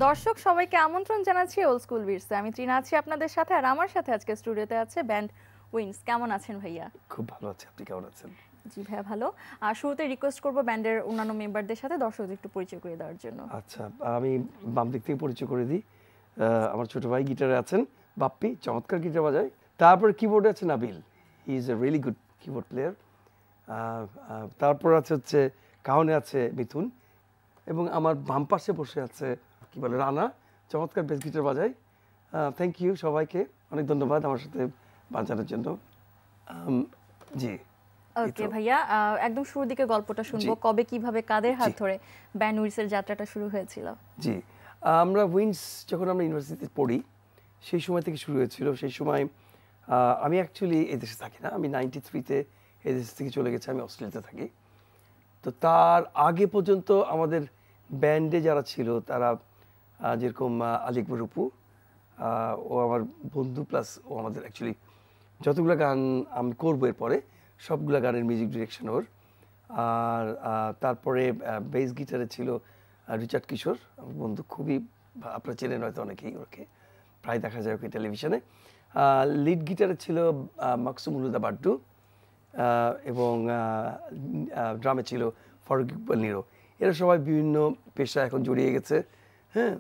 দর্শক সবাইকে আমন্ত্রণ জানাচ্ছি ওল্ড স্কুল বিটসে। আমি ত্রিনা আছি আপনাদের সাথে, আর আমার সাথে আজকে স্টুডিওতে আছে ব্যান্ড উইন্স। কেমন আছেন ভাইয়া? খুব ভালো আছি, আপনি কেমন আছেন? জি ভাইয়া ভালো। আর শুরুতে রিকোয়েস্ট করব ব্যান্ডের অন্যান্য মেম্বারদের সাথে দর্শকদের একটু পরিচয় করে দেওয়ার জন্য। আচ্ছা, আমি বাম দিক থেকে পরিচয় করে দিই। আমার ছোট ভাই গিটারে আছেন, বাপ্পি চমৎকার গিটার বাজায়। তারপর কিবোর্ডে আছে Nabil, he is a really good keyboard player. তারপর হচ্ছে কাহনে আছে মিথুন, এবং আমার বাম পাশে বসে আছে কি বলে রানা, চমৎকার বেস গিটার বাজায়। থ্যাংক ইউ সবাইকে, অনেক ধন্যবাদ আমার সাথে বাজানোর জন্য। জি ওকে ভাইয়া, একদম শুরুর দিকে গল্পটা শুনবো, কবে কিভাবে কাদের হাত ধরে ব্যান্ড উইন্সের যাত্রাটা শুরু হয়েছিল? জি, আমরা উইন্স যখন আমরা ইউনিভার্সিটিতে পড়ি সেই সময় থেকে শুরু হয়েছিল। সেই সময় আমি অ্যাকচুয়ালি এদেশে থাকি না, আমি 93-তে এদেশ থেকে চলে গেছি, আমি অস্ট্রেলিয়াতে থাকি। তো তার আগে পর্যন্ত আমাদের ব্যান্ডে যারা ছিল তারা যেরকম আলী আকবর রূপু, ও আমার বন্ধু, প্লাস ও আমাদের অ্যাকচুয়ালি যতগুলো গান আমি করবো এরপরে সবগুলো গানের মিউজিক ডিরেকশন ওর। আর তারপরে বেস গিটারে ছিল রিচার্ড কিশোর, আমার বন্ধু, খুবই আপনারা চেনেন হয়তো অনেকেই, ওকে প্রায় দেখা যায় ওকে টেলিভিশনে। লিড গিটারে ছিল মাকসুমুল হুদা বাড্ডু, এবং ড্রামে ছিল ফারুক ইকবাল নিরো। এরা সবাই বিভিন্ন পেশা এখন জড়িয়ে গেছে। হ্যাঁ,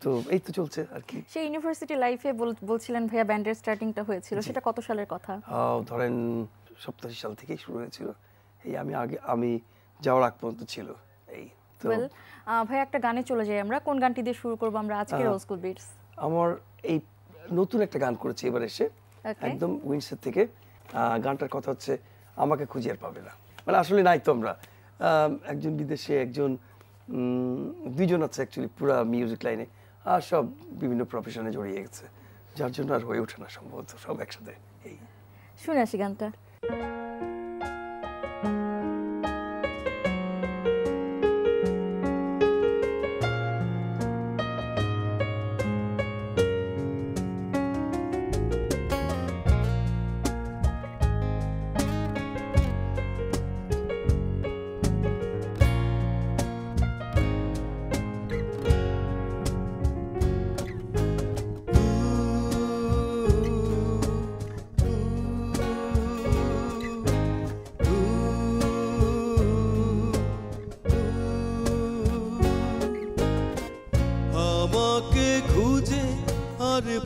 তো এই তো চলছে আর কি। সেই ইউনিভার্সিটি লাইফে বলছিলেন ভাইয়া ব্যান্ডের স্টার্টিংটা হয়েছিল, সেটা কত সালের কথা? ধরেন 87 সাল থেকেই শুরু হয়েছিল। এই আমি যাওয়ার আগ পর্যন্ত ছিল এই তো। ভাইয়া একটা গানে চলে যাই আমরা, কোন গানটি দিয়ে শুরু করব আমরা আজকের ওল্ড স্কুল বিটস? আমার এই নতুন একটা গান করেছি এবার এসে, একদম উইন্সের থেকে। গানটার কথা হচ্ছে আমাকে খুঁজে আর পাবে না। মানে আসলে নাই তো, আমরা একজন বিদেশে, একজন দুইজন আছে অ্যাকচুয়ালি পুরো মিউজিক লাইনে, আর সব বিভিন্ন প্রফেশনে জড়িয়ে গেছে, যার জন্য আর হয়ে ওঠে না সম্ভবত সব একসাথে। এই শুনে আসি গানটা।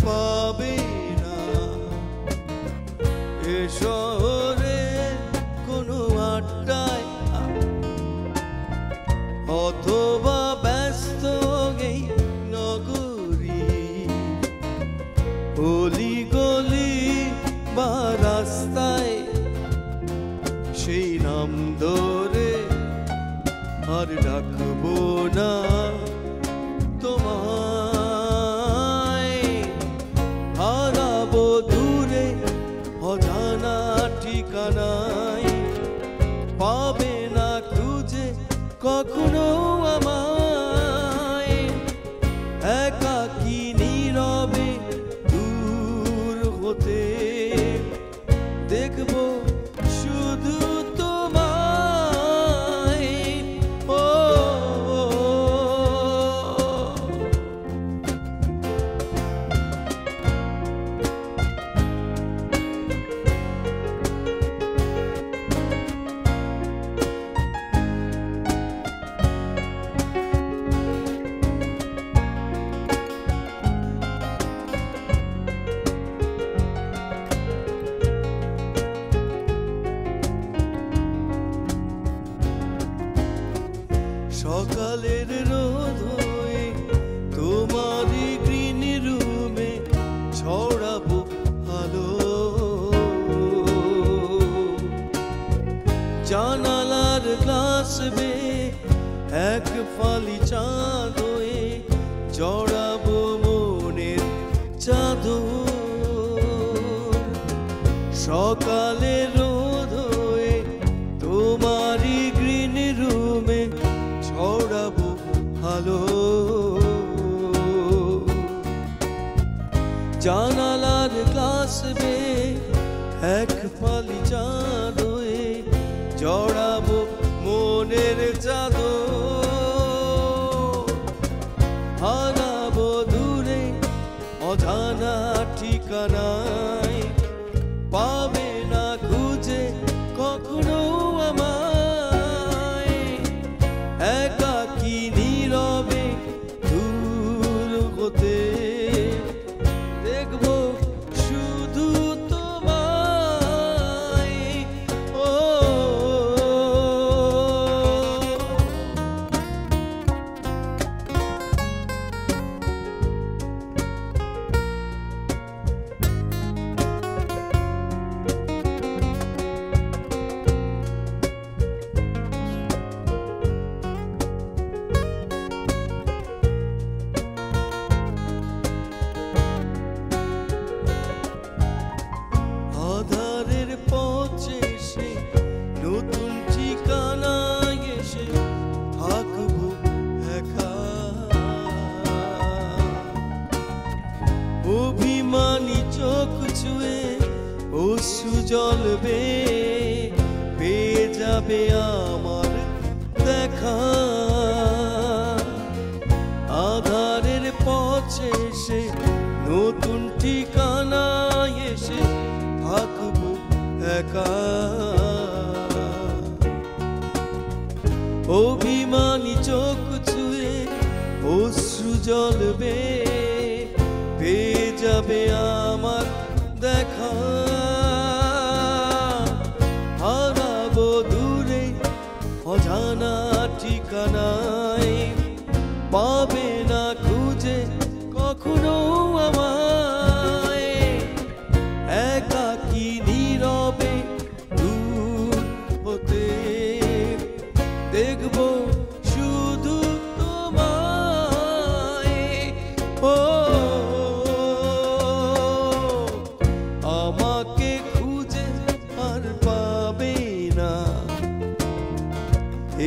পাবে না এ শহরে কোনো আড্ডায়, অথবা ব্যস্ত এই নগরী অলি গলি বা রাস্তায়, সেই নাম ধরে আর ডাকবো না তোমার। অজানা ঠিকানায় পাবে না খুঁজে কখনো আমায়, একাকী নীরবে দূর হতে দেখবো শুধু তোমায়। ও সকালের রোদ হয়ে তোমারই গ্রিন রুমে ছড়াবো আলো, জানালার গ্লাস বেয়ে এক ফালি চাঁদ হয়ে জড়াবো মনের চাদর। সকালের রোদ হয়ে তোমারই গ্রিন রুমে ছড়াবো আলো, জানালার গ্লাস বেয়ে এক ফালি চাঁদ হয়ে জড়াবো মনের চাদর। হারা একা অভিমানী চোখ ছুঁয়ে অশ্রু জ্বলবে পেয়ে যাবে আমার দেখা হারাবো দূরে অজানা ঠিকানায় পাবে না খুঁজে কখনো আমায় একাকী নীরবে দূর হতে দেখবো শুধু তোমায় ও আমাকে খুঁজে আর পাবে না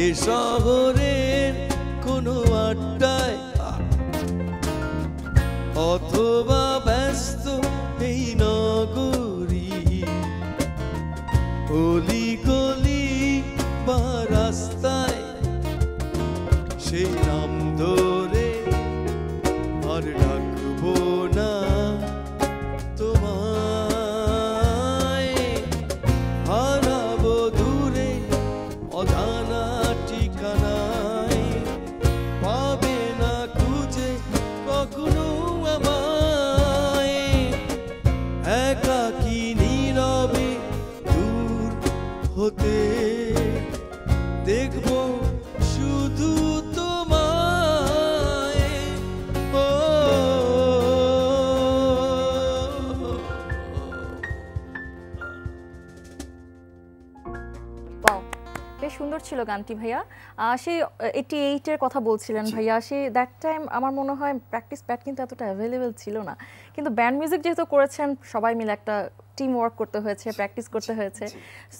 এ শহরের কোনো আড্ডায় অথবা ব্যস্ত এই নগরী অলি গলি বা রাস্তায় সেই নাম ধরে আর ডাকবো না তোমায় হারাবো দূরে অজানা ঠিকানায় পাবে না খুঁজে কখনো আমায় একাকী নীরবে দূর হতে দেখবো শুধু তোমায় ও ওয়াও, বেশ সুন্দর ছিল গানটি ভাইয়া। সেই 88 এর কথা বলছিলেন ভাইয়া, সেই দ্যাট টাইম আমার মনে হয় প্র্যাকটিস প্যাড কিন্তু এতটা অ্যাভেলেবেল ছিল না, কিন্তু ব্যান্ড মিউজিক যেহেতু করেছেন সবাই মিলে একটা টিম ওয়ার্ক করতে হয়েছে, প্র্যাকটিস করতে হয়েছে।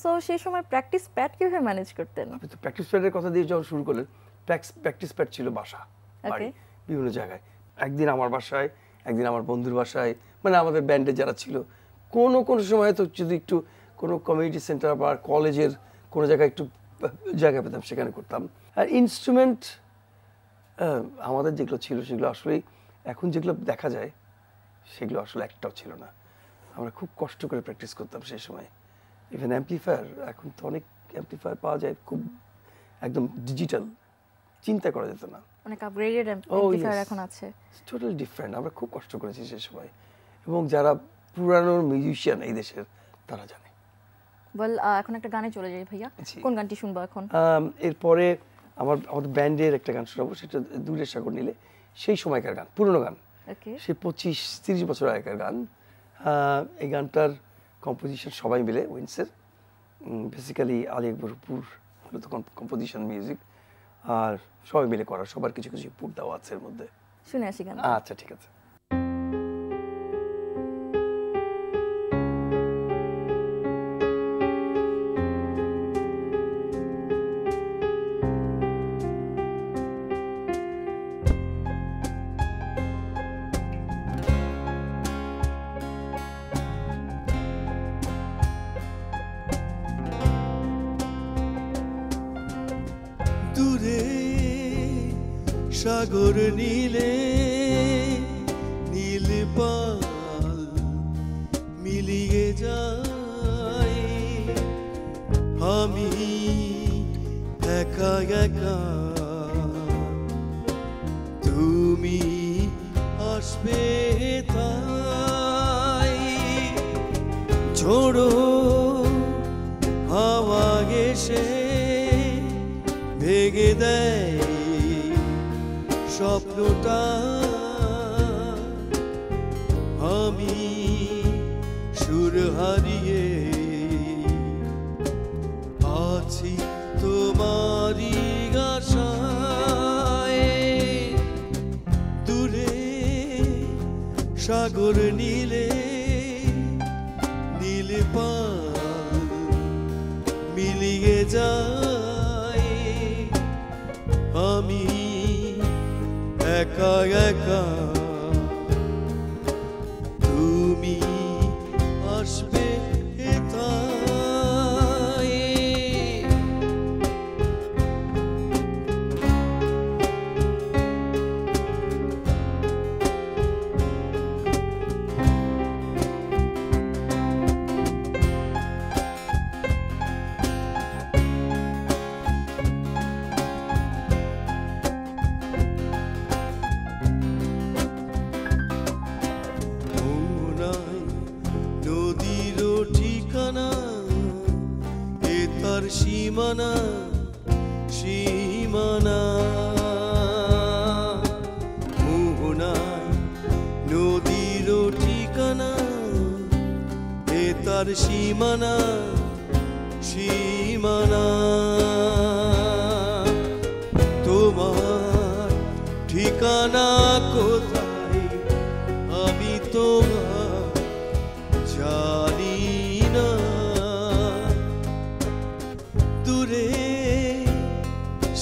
সো সেই সময় প্র্যাকটিস প্যাড কিভাবে ম্যানেজ করতেন? আপনি তো প্র্যাকটিস প্যাডের কথা দিয়ে যখন শুরু করলেন, প্র্যাকটিস প্যাড ছিল বাসা, বাড়ি, বিভিন্ন জায়গায়। একদিন আমার বাসায়, একদিন আমার বন্ধুর বাসায়, মানে আমাদের ব্যান্ডে যারা ছিল, কোনো সময় তো যদি একটু কোনো কমিউনিটি সেন্টার বা কলেজের কোনো জায়গায় একটু জায়গা পেতাম সেখানে করতাম। আর ইনস্ট্রুমেন্ট আমাদের যেগুলো ছিল সেগুলো আসলেই এখন যেগুলো দেখা যায় সেগুলো আসলে একটাও ছিল না। আমরা খুব কষ্ট করে প্র্যাকটিস করতাম সেই সময়। ইভেন অ্যাম্পলিফায়ার, এখন তো অনেক অ্যাম্পলিফায়ার পাওয়া যায় খুব একদম ডিজিটাল, চিন্তা করা যেত না। অনেক আপগ্রেডেড অ্যাম্পলিফায়ার এখন আছে, টোটালি ডিফারেন্ট। আমরা খুব কষ্ট করেছি সেই সময়, এবং যারা পুরানো মিউজিশিয়ান এই দেশের তারা জানে। বল, এখন একটা গানে চলে যাই ভাইয়া, কোন গানটি শুনবো এখন? এরপরে আমাদের ব্যান্ডের একটা গান শোনাবো, সেটা দূরের সাগর নীলে, সেই সময়কার গান, পুরনো গান, সে 25-30 বছর আগেকার গান। এই গানটার কম্পোজিশন সবাই মিলে, উইন্সের, বেসিক্যালি আলী আকবরপুর হলো তখন কম্পোজিশন মিউজিক, আর সবাই মিলে করা, সবার কিছু কিছু পুট দেওয়া আছে এর মধ্যে। শুনে আসি গান। আচ্ছা, ঠিক আছে। দূরে সাগর নীলে নীল পাল মিলিয়ে যায়, আমি একা একা, তুমি আসবে তাই। ঝোড়ো হাওয়া এসে ভেঙে দেয় স্বপ্নটা, আমি সুর হারিয়ে আছি তোমারই আশায়। দূরে সাগর নীলে নীল পাল মিলিয়ে যায়, আমি একা একা, তুমি আসবে তাই। সীমানা সীমানা মোহনায় নদীর ঠিকানা এ তার সীমানা সীমানা তোমার ঠিকানা কোথায় আমি তোমার জানি না দূরে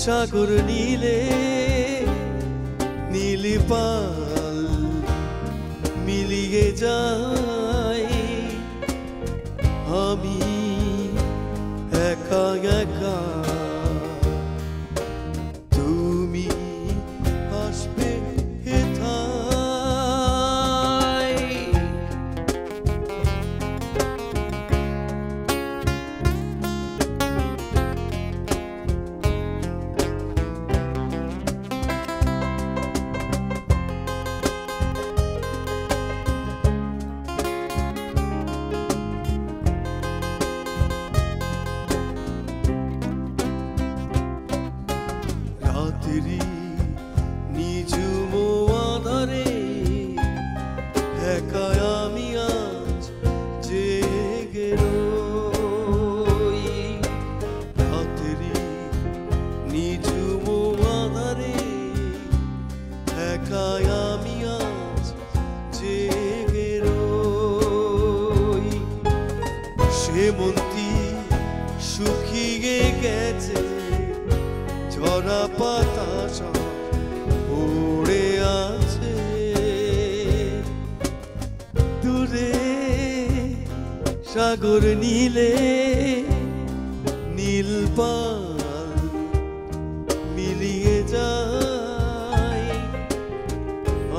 সাগর নীলে নীল পাল মিলিয়ে যায় আমি একা একা তুমি আসবে হেথায় রাতেরি নিঝুম আধারে একা আমি আজ জেগে রই রাতেরি নিঝুম আধারে একা আমি আজ জেগে রই সেমন্তি শুকিয়ে গেছে ঝরা পাতা সব পড়ে আছে দূরে সাগর নীলে নীল পাল মিলিয়ে যায়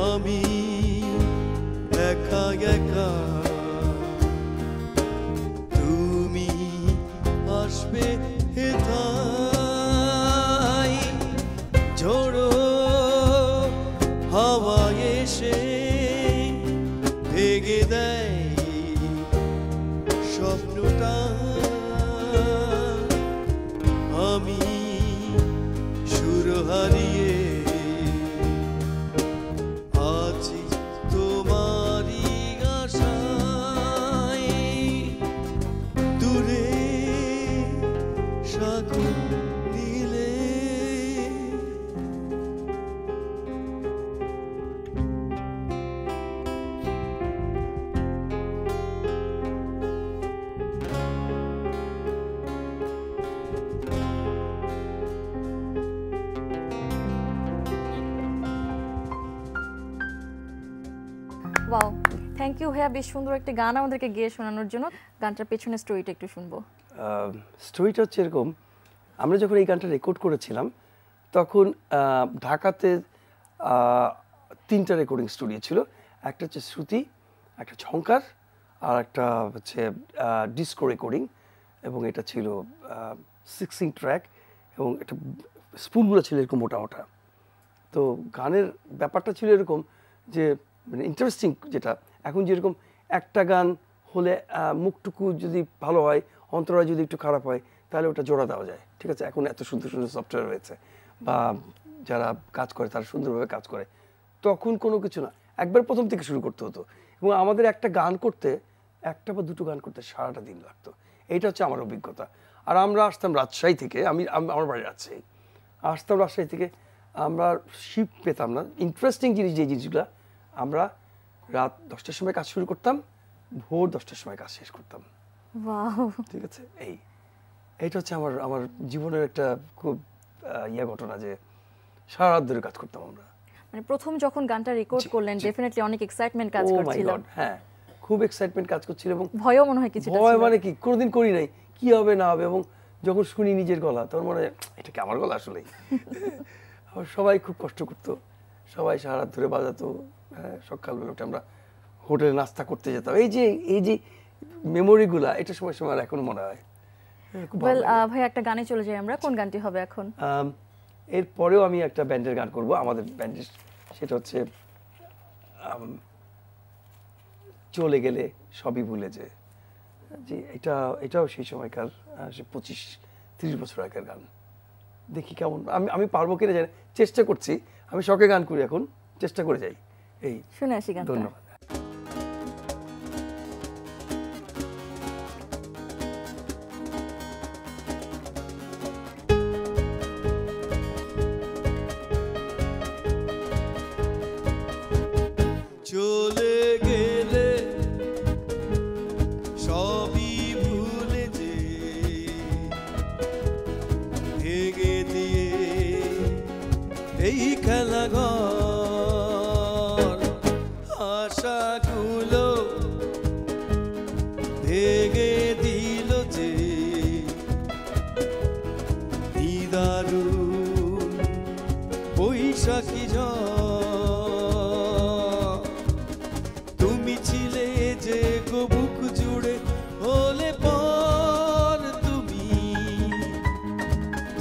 আমি একা একা তুমি আসবে হেথায় ঝোড়ো হাওয়া এসে ভেঙে দেয় স্বপ্নটা আমি সুর হারিয়ে আছি তোমারই আশায় দূরে সাগর নীলে ওয়াও, থ্যাংক ইউ ভাইয়া, বেশ সুন্দর একটা গান আমাদেরকে গেয়ে শোনানোর জন্য। গানটার পেছনে স্টোরিটা একটু শুনবো। স্টোরিটা হচ্ছে এরকম, আমরা যখন এই গানটা রেকর্ড করেছিলাম তখন ঢাকাতে 3টা রেকর্ডিং স্টুডিও ছিল। একটা হচ্ছে শ্রুতি, একটা ঝংকার, আর একটা হচ্ছে ডিস্কো রেকর্ডিং, এবং এটা ছিল 6 ট্র্যাক, এবং এটা স্পুনগুলো ছিল এরকম মোটা মোটা। তো গানের ব্যাপারটা ছিল এরকম যে মানে ইন্টারেস্টিং, যেটা এখন যেরকম একটা গান হলে মুখটুকু যদি ভালো হয়, অন্তরা যদি একটু খারাপ হয়, তাহলে ওটা জোড়া দেওয়া যায়, ঠিক আছে। এখন এত সুন্দর সুন্দর সফটওয়্যার হয়েছে, বা যারা কাজ করে তারা সুন্দরভাবে কাজ করে। তখন কোনো কিছু না, একবার প্রথম থেকে শুরু করতে হতো, এবং আমাদের একটা গান করতে, একটা বা দুটো গান করতে সারাটা দিন লাগতো। এইটা হচ্ছে আমার অভিজ্ঞতা। আর আমরা আসতাম রাজশাহী থেকে, আমার বাড়ি রাজশাহী, আসতাম রাজশাহী থেকে, আমরা শিপ পেতাম না। ইন্টারেস্টিং জিনিস যে জিনিসগুলো, আমরা রাত 10টার সময় কাজ শুরু করতাম, ভোর 10টার সময় কাজ শেষ করতাম। ওয়াও, ঠিক আছে। এইটা হচ্ছে আমার জীবনের একটা খুব ঘটনা, যে সারা রাত ধরে কাজ করতাম আমরা। মানে প্রথম যখন গানটা রেকর্ড করলেন ডেফিনেটলি অনেক এক্সাইটমেন্ট কাজ ও মাই করছিল। গড, হ্যাঁ, খুব এক্সাইটমেন্ট কাজ করছিল, এবং ভয়ও মনে হয় কিছুটা ভয় ছিল। মানে কি, কোনোদিন করি নাই, কি হবে না হবে, এবং যখন শুনি নিজের গলা তখন মনে হয় এটা কি আমার গলা আসলেই। আবার সবাই খুব কষ্ট করতো, সবাই সারা রাত ধরে বাজাতো। হ্যাঁ, সকালবেলা উঠে আমরা হোটেলে নাস্তা করতে যেতাম। এই যে মেমোরিগুলা, এটা সময় সময় আর এখন মনে হয় খুব ভালো লাগে। ভাই একটা গানে চলে যাই আমরা, কোন গানটি হবে এখন? এরপরেও আমি একটা ব্যান্ডের গান করব, আমাদের ব্যান্ডের, সেটা হচ্ছে চলে গেলে সবই ভুলে যে। জি, এটাও সেই সময়কার, 25 30 বছর আগের গান। দেখি কেমন আমি পারবো কিনা জানি, চেষ্টা করছি। আমি শখে গান করি এখন, চেষ্টা করে যাই। এই শুনে আসি গানটা। ধন্যবাদ। চলে গেলে সবই ভুলে যে ভেঙে দিয়ে এই খেলাঘর আশাগুলো ভেঙে দিল যে নিদারুণ বৈশাখী ঝড়। তুমি ছিলে যে গো বুক জুড়ে হলে পর,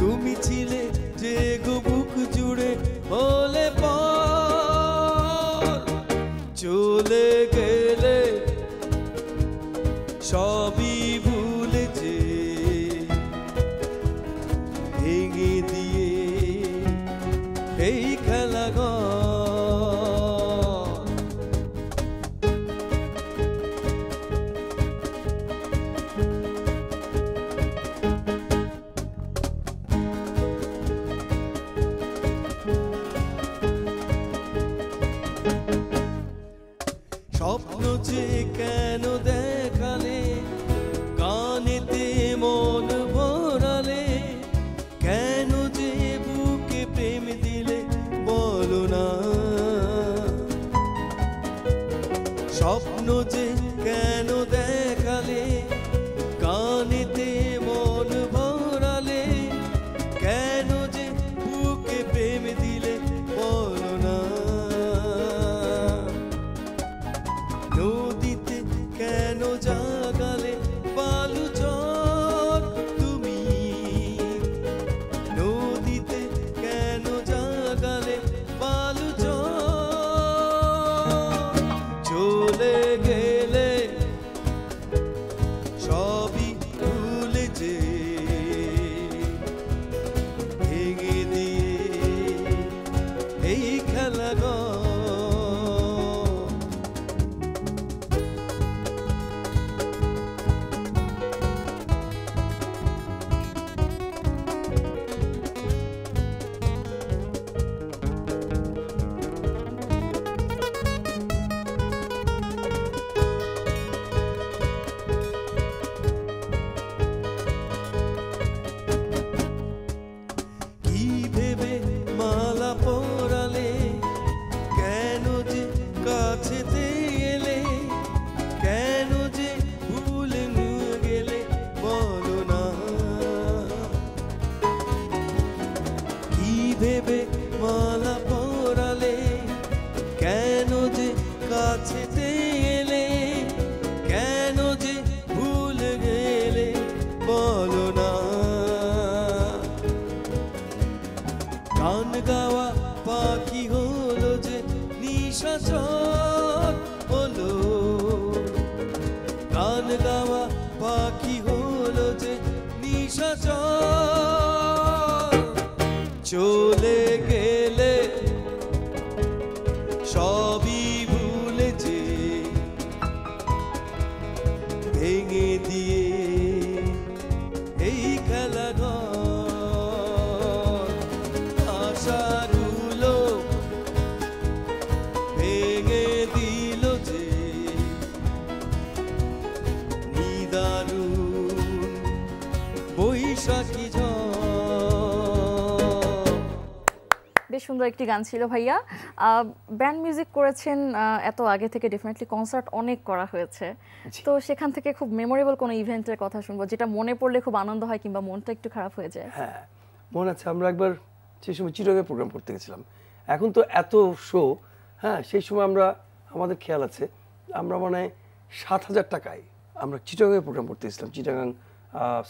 তুমি ছিলে যে গো বুক জুড়ে হলে পর। চলে গেলে সবই ভুলে যে ভেঙে দিয়ে এই খেলাঘর। স্বপ্ন যে কেন দেখালে, গানেতে মন ভরালে, কেন যে বুকে প্রেম দিলে বলো না। স্বপ্ন যে কেন দেখালে, গানেতে মন ভরালে, কেন যে বুকে প্রেম দিলে বলো না। নদীতে কেন জাগালে বালু চর তুমি, নদীতে কেন জাগালে বালু চর। চলে গেলে সবই ভুলে যে ভেঙে দিয়ে এই খেলাঘর। কি ভেবে মালা পরালে, কেন যে কাছেতে এলে, কেন যে ভুলে নিয়ে গেলে বলো না। কি ভেবে মালা পরালে, কেন যে কাছেতে এলে, কেন যে ভুলে গেলে বলো না। গান গাওয়া পাখি হলো যে নিশাচর হলো, গান গাওয়া পাখি হলো যে নিশাচর। চলে গেলে সবই ভুলে যে ভেঙে দিয়ে এই খেলাঘর। আশাগুলো ভেঙে দিল যে নিদারুণ বৈশাখী ঝড়। বেশ সুন্দর একটি গান ছিল ভাইয়া। ব্যান্ড মিউজিক করেছেন এত আগে থেকে, ডেফিনেটলি কনসার্ট অনেক করা হয়েছে। তো সেখান থেকে খুব মেমোরেবল কোনো ইভেন্টের কথা শুনবো যেটা মনে পড়লে খুব আনন্দ হয় কিংবা মনটা একটু খারাপ হয়ে যায়। হ্যাঁ, মনে আছে আমরা একবার সেই সময় চিটাগাংয়ে প্রোগ্রাম করতে গেছিলাম। এখন তো এত শো, হ্যাঁ সেই সময় আমাদের খেয়াল আছে আমরা মানে 7,000 টাকায় আমরা চিটাগাংয়ে প্রোগ্রাম করতে গেছিলাম, চিটাগাং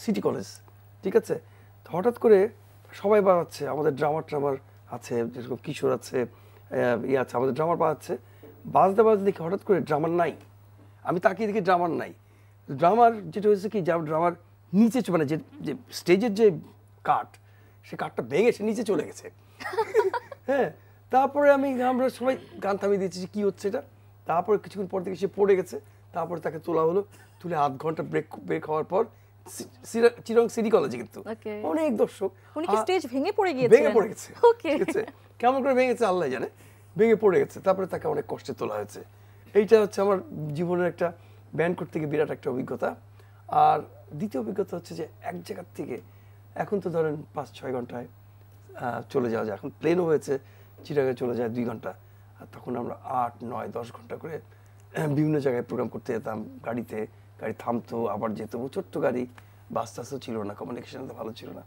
সিটি কলেজ, ঠিক আছে। তো হঠাৎ করে সবাই বাজাচ্ছে, আমাদের ড্রামার আছে, যেরকম কিশোর আছে, ইয়ে আছে, আমাদের ড্রামার বাজাচ্ছে। বাজতে দেখি হঠাৎ করে ড্রামার নাই। আমি তাকিয়ে দেখি ড্রামার নাই। ড্রামার যেটা হয়েছে কি, ড্রামার নিচে মানে যে স্টেজের যে কাঠ, সে কাঠটা ভেঙে সে নিচে চলে গেছে। হ্যাঁ, তারপরে আমরা সবাই গান থামিয়ে দিয়েছি যে কী হচ্ছে এটা। তারপরে কিছুক্ষণ পর থেকে সে পড়ে গেছে, তারপরে তাকে তোলা হলো, তুলে আধ ঘন্টা ব্রেক হওয়ার পর চিরং সিটি কলেজে কিন্তু অনেক দর্শক, উনি কি স্টেজ ভেঙে পড়ে গিয়েছিলেন? ভেঙে পড়ে গেছে, ঠিক আছে, কেমন করে ভেঙেছে আল্লাহ জানে, ভেঙে পড়ে গেছে। তারপরে তাকে অনেক কষ্টে তোলা হয়েছে। এইটা হচ্ছে আমার জীবনের একটা ব্যান্ড করতে গিয়ে বিরাট একটা অভিজ্ঞতা। আর দ্বিতীয় অভিজ্ঞতা হচ্ছে যে এক জায়গার থেকে এখন তো ধরেন 5-6 ঘন্টায় চলে যাওয়া যায়, এখন প্লেনও হয়েছে, চিটাগাঙে চলে যায় 2 ঘন্টা। আর তখন আমরা 8-9-10 ঘন্টা করে বিভিন্ন জায়গায় প্রোগ্রাম করতে যেতাম গাড়িতে, গাড়ি থামতো আবার যেত, ছোট্ট গাড়ি, বাস টাসও ছিল না, কমিউনিকেশন তো ভালো ছিল না।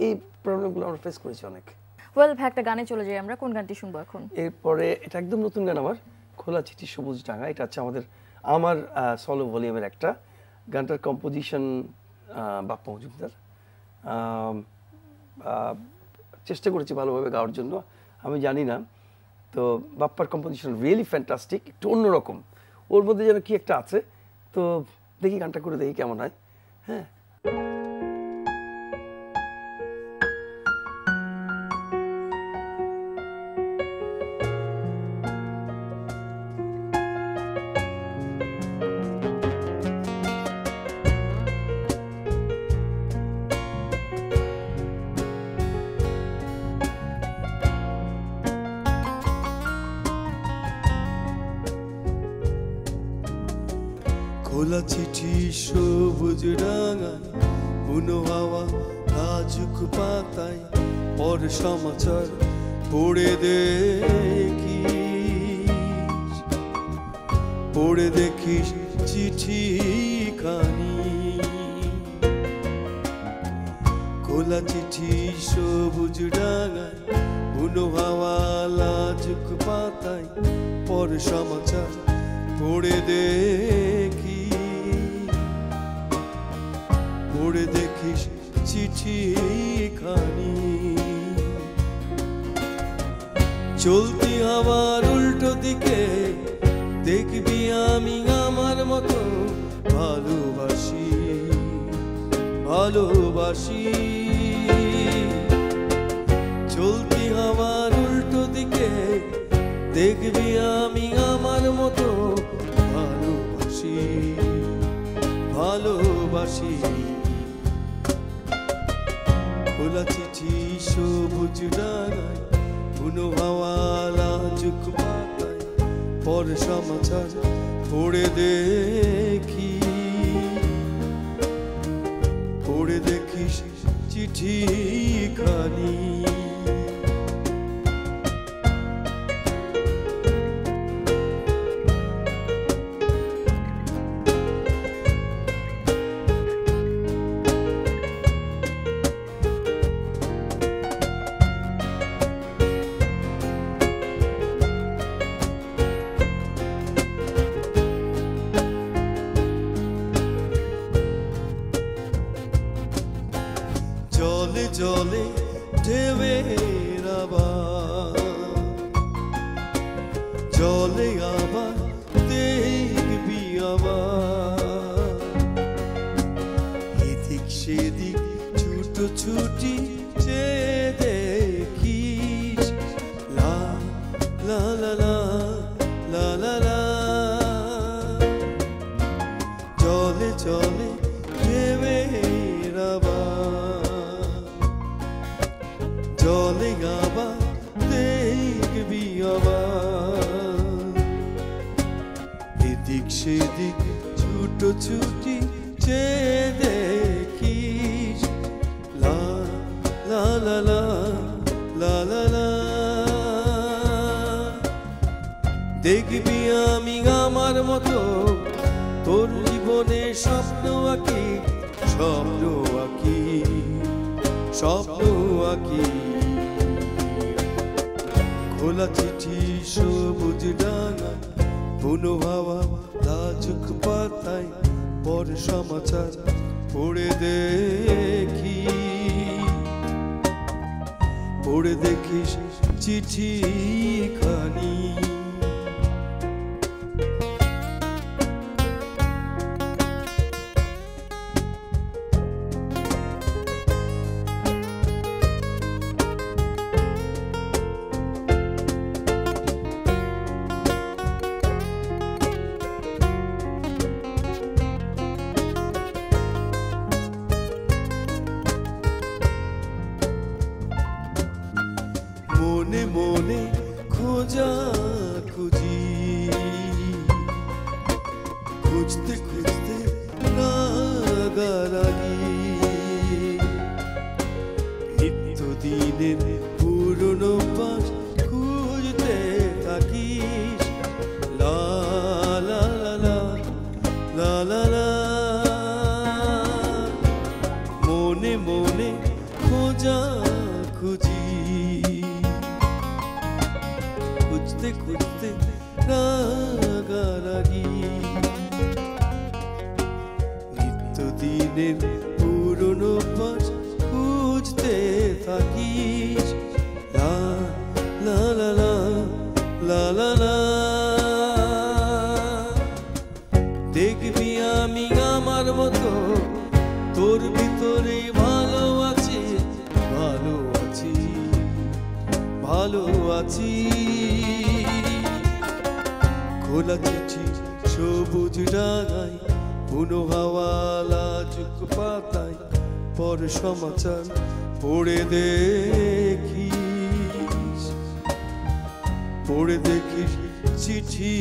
এই প্রবলেমগুলো আমরা ফেস করেছি অনেক। ওয়েল ভাই, একটা গানে চলে যাই আমরা, কোন গানটি শুনবো এখন? এরপরে এটা একদম নতুন গান আমার, খোলা চিঠি সবুজ ডাঙা। এটা হচ্ছে আমার সলো ভলিউমের একটা গানটার কম্পোজিশন বাপ্পা মজুমদার। চেষ্টা করেছি ভালোভাবে গাওয়ার জন্য, আমি জানি না, তো বাপ্পার কম্পোজিশন রিয়েলি ফ্যান্টাস্টিক, একটু অন্যরকম, ওর মধ্যে যেন কি একটা আছে। তো দেখি গানটা করে দেখি কেমন হয়। হ্যাঁ, খোলা চিঠি সবুজ ডাঙায়, বুনো হাওয়া লাজুক পাতায়, পর সমাচার পড়ে দেখিস চিঠি খানি। খোলা চিঠি সবুজ ডাঙায়, বুনো হাওয়া লাজুক পাতায়, পর সমাচার পড়ে দেখিস চিঠি খানি। চলতি আবার উল্টো দিকে দেখবি আমি আমার মতো ভালোবাসি। চলতি আবার উল্টো দিকে দেখবি আমি আমার মতো ভালোবাসি। খোলা চিঠি সবুজ ডাঙায়, বুনো হাওয়া লাজুক পাতায়, পর সমাচার পড়ে দেখিস চিঠি খানি। জলে ঢেউয়ের আবার, জলে আবার দেখবি আবার, এদিক সেদিক ছুটোছুটি চেয়ে দেখিস, লা লা লা লা লা লা লা। জলে জলে ঢেউয়ের আবার, জলে আবার দেখবি আবার, এদিক সেদিক ছুটোছুটি চেয়ে দেখিস, লা লা লা লা লা লা লা। দেখবি আমি আমার মতো তোর জীবনে স্বপ্ন আঁকি, স্বপ্ন আঁকি, স্বপ্ন আঁকি। খোলা চিঠি সবুজ ডাঙায়, বুনো হাওয়া লাজুক পাতায়, পর সমাচার পড়ে দেখিস চিঠি খানি। মনে মনে খোঁজা খুঁজি, খুঁজতে খুঁজতে রাগারাগি, নিত্যদিনের পুরনো পাশ খুঁজতে থাকিস। লা লা লা লা লা লা, মনে মনে খোঁজা খুঁজি, খুঁজতে খুঁজতে রাগারাগি, নিত্যদিনের পুরনো পাশ খুঁজতে থাকিস। লা লা লা লা লা লা লা, দেখবি আমি আমার মতো তোর ভিতরে ভালো আছি, ভালো আছি, ভালো আছি। খোলা চিঠি সবুজ ডাঙায়, বুনো হাওয়া লাজুক পাতায়, পর সমাচার পড়ে দেখিস, পড়ে দেখিস চিঠি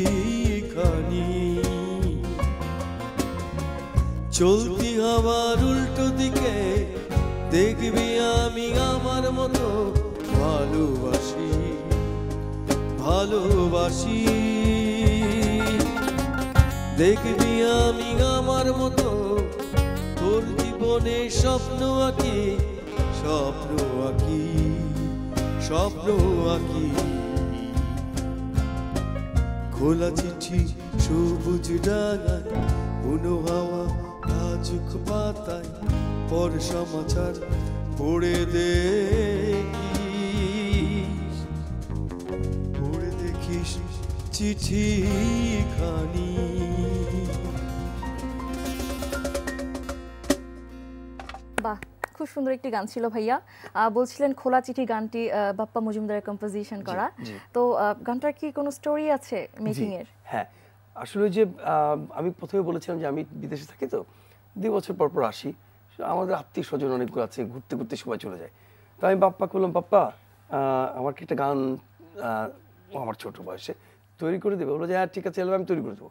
খানি। চলতি হওয়ার উল্টো দিকে দেখবি আমি আমার মতো ভালোবাসি, ভালোবাসি। দেখবি আমি আমার মতো তোর জীবনে স্বপ্ন আঁকি, স্বপ্ন আঁকি, স্বপ্ন আঁকি। খোলা চিঠি সবুজ ডাঙায়, বুনো হাওয়া লাজুক পাতায়, পর সমাচার পড়ে দেখিস, পড়ে দেখিস চিঠি খানি। বাহ, খুব সুন্দর একটি গান ছিল ভাইয়া। বলছিলেন খোলা চিঠি গানটি বাপ্পা মজুমদারের কম্পোজিশন করা, তো গানটার কি কোনো স্টোরি আছে মেকিং এর? হ্যাঁ, আসলে যে আমি প্রথমে বলেছিলাম যে আমি বিদেশে থাকি, তো 2 বছর পর পর আসি, আমাদের আত্মীয় স্বজন অনেকগুলো আছে, ঘুরতে ঘুরতে সময় চলে যায়। তো আমি বাপ্পাকে বললাম, বাপ্পা আমার কি একটা গান আমার ছোট বয়সে তৈরি করে দেবে? বললো যে হ্যাঁ ঠিক আছে, আমি তৈরি করে দেবো,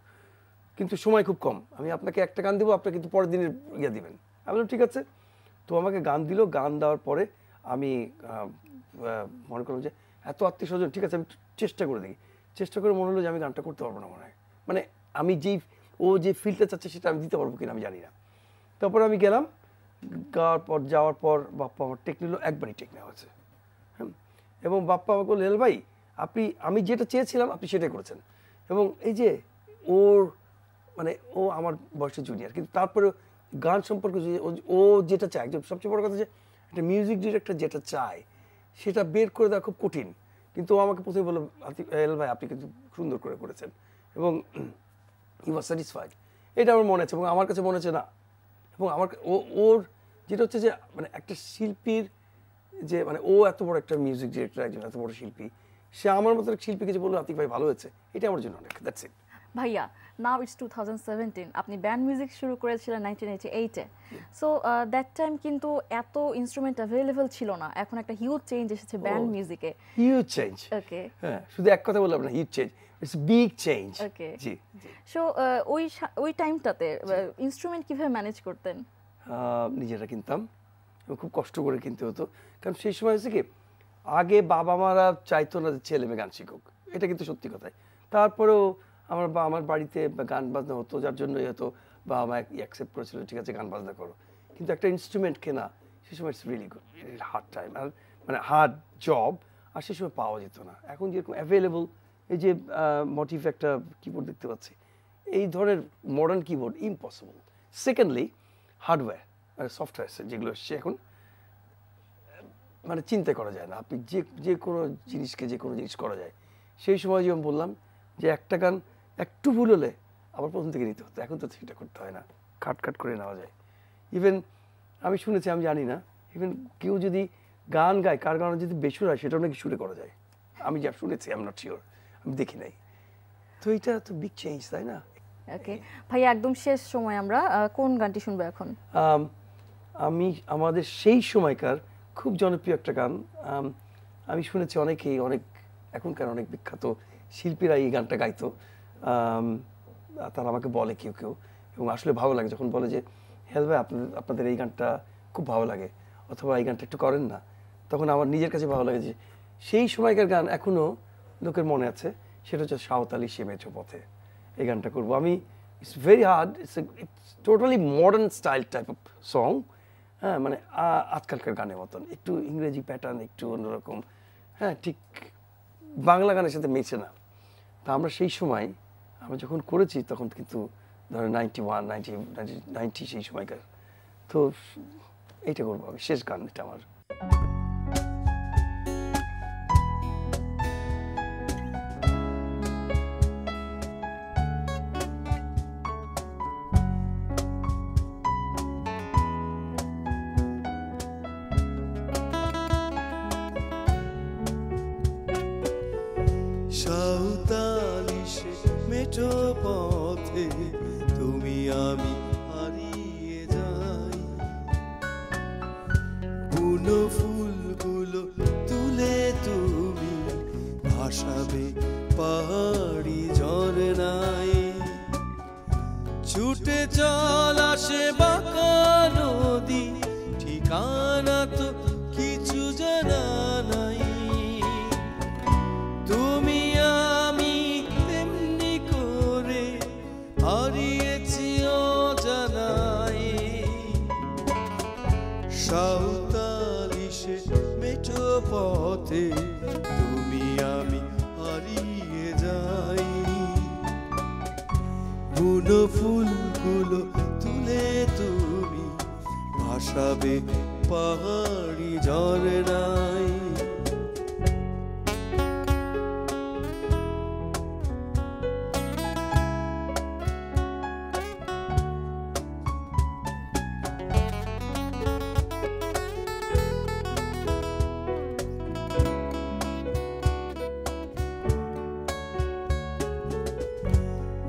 কিন্তু সময় খুব কম, আমি আপনাকে একটা গান দেবো, আপনাকে কিন্তু পরের দিনের ইয়ে দেবেন। আমি বললাম ঠিক আছে। তো আমাকে গান দিল, গান দেওয়ার পরে আমি মনে করলাম যে এত আত্মীয় স্বজন, ঠিক আছে আমি চেষ্টা করে দেখি। চেষ্টা করে মনে হলো যে আমি গানটা করতে পারবো না মনে হয়, মানে আমি যেই ও যে ফিলটা চাচ্ছে সেটা আমি দিতে পারবো কিনা আমি জানি না। তারপরে আমি গেলাম, যাওয়ার পর বাপ্পা আমার টেক নিল, একবারই টেক নেওয়া হয়েছে। হ্যাঁ, এবং বাপ্পা আমাকে বলল, হেল ভাই আমি যেটা চেয়েছিলাম আপনি সেটাই করেছেন। এবং এই যে ওর মানে ও আমার বয়সের জুনিয়র, কিন্তু তারপরে গান সম্পর্কে ও যেটা চায়, সবচেয়ে বড় কথা যে একটা মিউজিক ডিরেক্টর যেটা চায় সেটা বের করে দেওয়া খুব কঠিন। কিন্তু ও আমাকে প্রথমে বললো, হেল ভাই আপনি কিন্তু সুন্দর করে করেছেন, এবং হি ওয়াজ স্যাটিসফাইড। এটা আমার মনে আছে, এবং আমার কাছে মনে হচ্ছে না, এবং ওর যেটা হচ্ছে যে মানে একটা শিল্পীর যে মানে ও এত বড় একটা মিউজিক ডিরেক্টর, একজন এত বড় শিল্পী, সে আমার মতো একটা শিল্পীকে যে বললো আতিক ভাই ভালো হয়েছে, এটা আমার জন্য অনেক। That's it. ভাইয়া, নাও ইটস 2017, আপনি ব্যান্ড মিউজিক শুরু করেছিলেন 1988-এ। সো দ্যাট টাইম কিন্তু এত ইনস্ট্রুমেন্ট অ্যাভেলেবল ছিল না, এখন একটা হিউজ চেঞ্জ এসেছে ব্যান্ড মিউজিকে। Huge change. ওকে, হ্যাঁ, শুধু এক কথা বললাম না, huge change, it's big change. Okay, জি। সো ওই টাইমটাতে ইনস্ট্রুমেন্ট কিভাবে ম্যানেজ করতেন? নিজেরা কিনতাম, এবং খুব কষ্ট করে কিনতে হতো, কারণ সেই সময় হচ্ছে কি আগে বাবা মারা চাইতো না যে ছেলে মেয়ে গান শিখুক, এটা কিন্তু সত্যি কথাই। তারপরেও আমার বাড়িতে গান বাজনা হতো, যার জন্যই হয়তো বাবা মা অ্যাকসেপ্ট করেছিল, ঠিক আছে গান বাজনা করো। কিন্তু একটা ইনস্ট্রুমেন্ট কেনা সেই সময় it's really good, hard time, আর মানে হার্ড জব, আর সেই সময় পাওয়া যেত না। এখন যেরকম অ্যাভেলেবল, এই যে মোটিভ একটা কিবোর্ড দেখতে পাচ্ছি, এই ধরনের modern keyboard impossible. Secondly hardware মানে সফটওয়্যার যেগুলো এসছে এখন, মানে চিন্তা করা যায় না, আপনি যে কোনো জিনিসকে যে কোনো জিনিস করা যায়। সেই সময় যেমন বললাম যে একটা গান একটু ভুল হলে আবার প্রথম থেকে নিতে হতো, এখন তো সেটা করতে হয় না, কাট করে নেওয়া যায়। ইভেন আমি শুনেছি, আমি জানি না, ইভেন কেউ যদি গান গায়, কার গান যদি বেসুর হয় সেটাও নাকি সুরে করা যায়, আমি যা শুনেছি, আই এম নট শিওর, আমি দেখি নাই। তো এটা তো বিগ চেঞ্জ, তাই না? ওকে ভাইয়া, একদম শেষ সময়, আমরা কোন গানটি শুনবো এখন? আমি আমাদের সেই সময়কার খুব জনপ্রিয় একটা গান, আমি শুনেছি অনেকেই এখনকার অনেক বিখ্যাত শিল্পীরা এই গানটা গাইতো। তারা আমাকে বলে কেউ কেউ, এবং আসলে ভালো লাগে যখন বলে যে হেল ভাই আপনাদের এই গানটা খুব ভালো লাগে, অথবা এই গানটা একটু করেন না। তখন আমার নিজের কাছে ভালো লাগে যে সেই সময়কার গান এখনও লোকের মনে আছে। সেটা হচ্ছে সাঁওতালি সে মেঠো পথে, এই গানটা করবো আমি। It's very hard, it's totally modern style type of song. হ্যাঁ, মানে আজকালকার গানের মতন, একটু ইংরেজি প্যাটার্ন, একটু অন্যরকম। হ্যাঁ, ঠিক বাংলা গানের সাথে মেশে না। তা আমরা সেই সময় আমরা যখন করেছি তখন কিন্তু ধরো 91, 90 সেই সময়কার। তো এইটা করবো আমি, শেষ গান এটা আমার। সাঁওতালি সে মেঠো পথে তুমি আমি হারিয়ে যাই, বুনো ফুলগুলো তুলে তুমি ভাসাবে পাহাড়ি ঝরনায়, ছুটে চল আসে বাঁকা নদী, ঠিকানা তো কিছু জানা নাই। তুমি আমি তেমনি করে হারিয়েছি অজানায়, সাঁওতালি সে মেঠো পথে তুমি আমি হারিয়ে যাই, বুনো ফুলগুলো তুলে তুমি ভাসাবে পাহাড়ি ঝরনায়।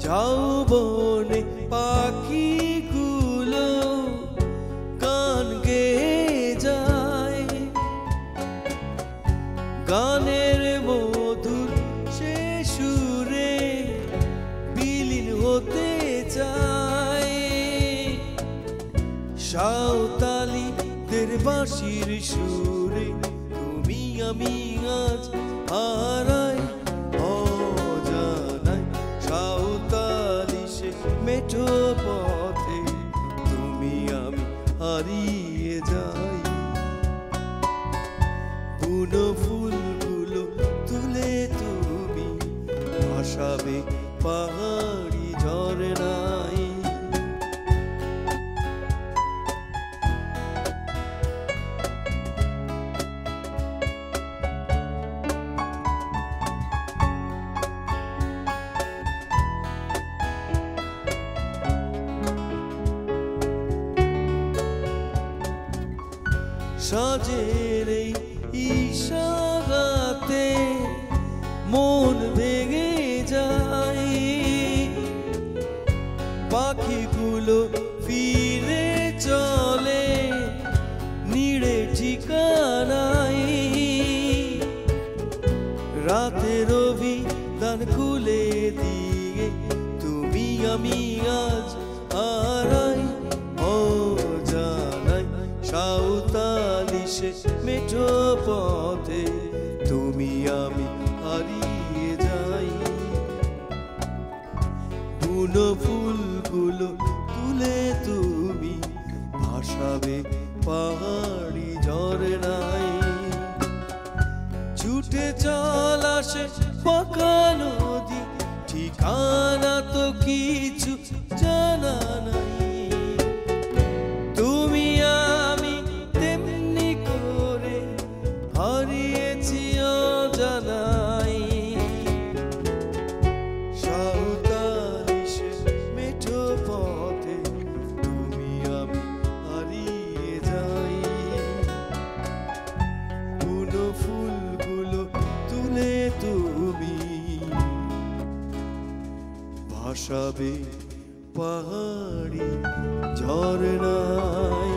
যাও বনে পাখিগুলো গান গেয়ে যায়, গানের মধুর সে সুরে বিলীন হতে চায়, সাঁওতালিদের বাঁশির সুরে তুমি আমি আজ হারাই অজানায়, সাঁওতালি সে মেঠো পথে তুমি আমি হারিয়ে যাই, বুনো ফুলগুলো তুলে তুমি ভাসাবে পাহাড়ি ঝরনায়। সাজের এই ইশারাতে মন ভেঙে যায়, পাখিগুলো ফিরে চলে নিড়ে ঠিকানায়, রাতের অভিধান খুলে দিয়ে তুমি আমি আজ হারাই অজানায়, সাঁওতালি সে মেঠো পথে তুমি আমি হারিয়ে যাই, বুনো ফুলগুলো তুলে তুমি ভাসাবে পাহাড়ি ঝরনায়, ছুটে চল আসে বাঁকা নদী, ঠিকানা তো কিছু জানা নাই, তুমি আমি তেমনি করে হারিয়েছি অজানায়, সাঁওতালি সে মেঠো পথে তুমি আমি হারিয়ে যাই, বুনো ফুলগুলো তুলে তুমি ভাসাবে পাহাড়ি ঝরনায়।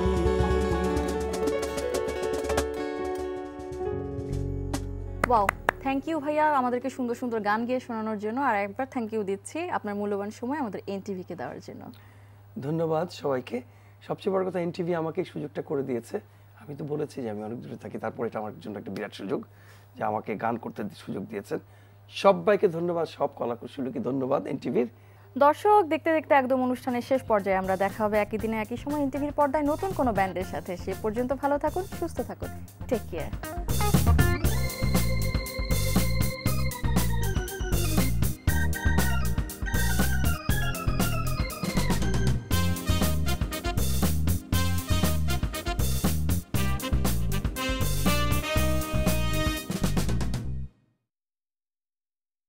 ওয়াও, থ্যাংক ইউ ভাইয়া আমাদেরকে সুন্দর সুন্দর গান গেয়ে শোনানোর জন্য। আর একবার থ্যাংক ইউ দিচ্ছি আপনার মূল্যবান সময় আমাদের এনটিভিকে দেওয়ার জন্য। ধন্যবাদ সবাইকে। সবচেয়ে বড় কথা এনটিভি আমাকে এই সুযোগটা করে দিয়েছে। আমি তো বলেছি যে আমি অনেক দূরে থাকি, তারপর এটা আমার জন্য একটা বিরাট সুযোগ যে আমাকে গান করতে সুযোগ দিয়েছেন। সবাইকে ধন্যবাদ, সব কলাকুশলীকে ধন্যবাদ এনটিভির। দর্শক, দেখতে দেখতে একদম অনুষ্ঠানের শেষ পর্যায়ে আমরা দেখা হবে একই দিনে একই সময় এনটিভির পর্দায় নতুন কোনো ব্যান্ডের সাথে। সে পর্যন্ত ভালো থাকুন, সুস্থ থাকুন, টেক কেয়ার।